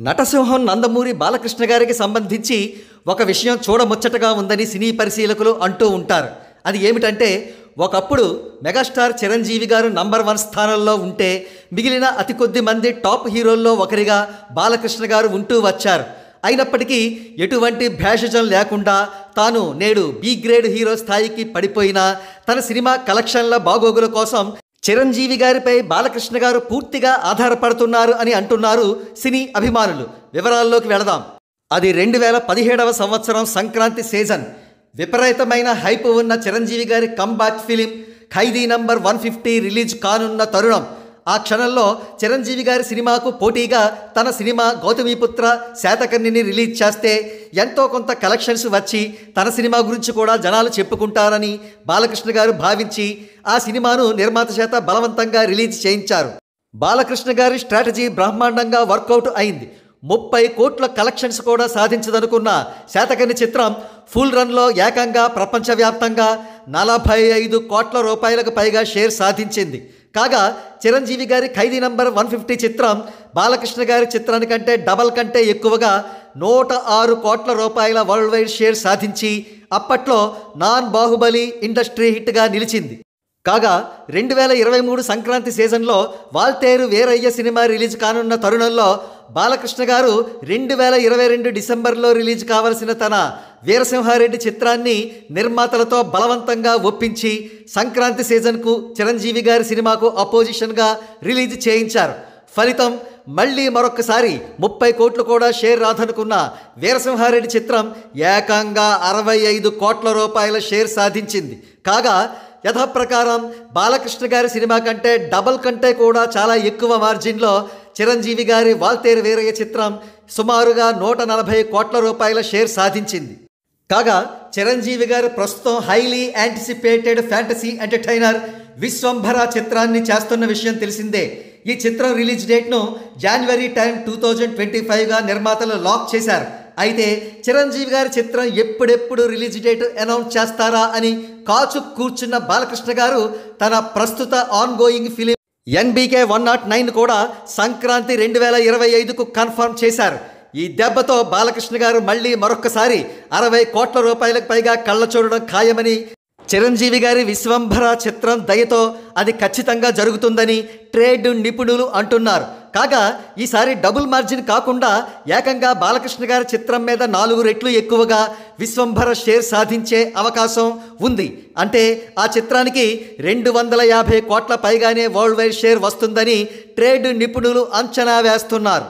నటసింహం నందమూరి బాలకృష్ణ గారికి సంబంధించి ఒక విషయం చూడముచ్చటగా ఉందని సినీ పరిశీలకులు అంటూ ఉంటారు. అది ఏమిటంటే, ఒకప్పుడు మెగాస్టార్ చిరంజీవి గారు నంబర్ 1 స్థానంలో ఉంటే మిగిలిన అతి కొద్ది మంది టాప్ హీరోల్లో ఒకరిగా బాలకృష్ణ గారు ఉంటూ వచ్చారు. అయినప్పటికీ ఎటువంటి భేషజం లేకుండా తాను నేడు బి గ్రేడ్ హీరో స్థాయికి పడిపోయినా తన సినిమా కలెక్షన్ల బాగోగుల కోసం చిరంజీవి గారిపై బాలకృష్ణ గారు పూర్తిగా ఆధారపడుతున్నారు అని అంటున్నారు సినీ అభిమానులు. వివరాల్లోకి వెళదాం. అది 2017వ సంవత్సరం సంక్రాంతి సీజన్. విపరీతమైన హైప్ ఉన్న చిరంజీవి గారి కంబ్యాక్ ఫిలిం ఖైదీ నంబర్ 150 రిలీజ్ కానున్న తరుణం. ఆ క్షణంలో చిరంజీవి గారి సినిమాకు పోటీగా తన సినిమా గౌతమిపుత్ర శాతకర్ణిని రిలీజ్ చేస్తే ఎంతో కొంత కలెక్షన్స్ వచ్చి తన సినిమా గురించి కూడా జనాలు చెప్పుకుంటారని బాలకృష్ణ గారు భావించి ఆ సినిమాను నిర్మాత చేత బలవంతంగా రిలీజ్ చేయించారు. బాలకృష్ణ గారి స్ట్రాటజీ బ్రహ్మాండంగా వర్కౌట్ అయింది. 30 కోట్ల కలెక్షన్స్ కూడా సాధించదనుకున్న శాతకర్ణి చిత్రం ఫుల్ రన్లో ఏకంగా ప్రపంచవ్యాప్తంగా 45 కోట్ల రూపాయలకు పైగా షేర్ సాధించింది. కాగా చిరంజీవి గారి ఖైదీ నంబర్ 150 చిత్రం బాలకృష్ణ గారి చిత్రానికంటే డబల్ కంటే ఎక్కువగా 106 కోట్ల రూపాయల వరల్డ్ వైడ్ షేర్ సాధించి అప్పట్లో నాన్ బాహుబలి ఇండస్ట్రీ హిట్గా నిలిచింది. కాగా 2023 సంక్రాంతి సీజన్లో వాల్తేరు వీరయ్య సినిమా రిలీజ్ కానున్న తరుణంలో బాలకృష్ణ గారు 2022 డిసెంబర్లో రిలీజ్ కావలసిన తన వీరసింహారెడ్డి చిత్రాన్ని నిర్మాతలతో బలవంతంగా ఒప్పించి సంక్రాంతి సీజన్కు చిరంజీవి గారి సినిమాకు అపోజిషన్గా రిలీజ్ చేయించారు. ఫలితం మళ్ళీ మరొక్కసారి 30 కోట్లు కూడా షేర్ రాదనుకున్న వీరసింహారెడ్డి చిత్రం ఏకంగా 65 కోట్ల రూపాయల షేర్ సాధించింది. కాగా యథాప్రకారం బాలకృష్ణ గారి సినిమా కంటే డబల్ కంటే కూడా చాలా ఎక్కువ మార్జిన్లో చిరంజీవి గారి వాల్తేరు వీరయ్య చిత్రం సుమారుగా 140 కోట్ల రూపాయల షేర్ సాధించింది. కాగా చిరంజీవి గారు ప్రస్తుతం highly anticipated fantasy entertainer Vishwambhara చిత్రాన్ని చేస్తున్న విషయం తెలిసిందే. ఈ చిత్రం రిలీజ్ డేట్ను జనవరి 10, 2025గా నిర్మాతలు లాక్ చేశారు. అయితే చిరంజీవి గారి చిత్రం ఎప్పుడెప్పుడు రిలీజ్ డేట్ అనౌన్స్ చేస్తారా అని కాచు కూర్చున్న బాలకృష్ణ గారు తన ప్రస్తుత ఆన్గోయింగ్ ఫిలిం NBK 109 కూడా సంక్రాంతి 2025కు కన్ఫర్మ్ చేశారు. ఈ దెబ్బతో బాలకృష్ణ గారు మళ్ళీ మరొక్కసారి 60 కోట్ల రూపాయలకు పైగా కళ్ళ చూడడం ఖాయమని, చిరంజీవి గారి విశ్వంభర చిత్రం దయతో అది ఖచ్చితంగా జరుగుతుందని ట్రేడ్ నిపుణులు అంటున్నారు. కాగా ఈసారి డబుల్ మార్జిన్ కాకుండా ఏకంగా బాలకృష్ణ గారి చిత్రం మీద 4 రెట్లు ఎక్కువగా విశ్వంభర షేర్ సాధించే అవకాశం ఉంది. అంటే ఆ చిత్రానికి 250 కోట్ల పైగానే వరల్డ్ వైడ్ షేర్ వస్తుందని ట్రేడ్ నిపుణులు అంచనా వేస్తున్నారు.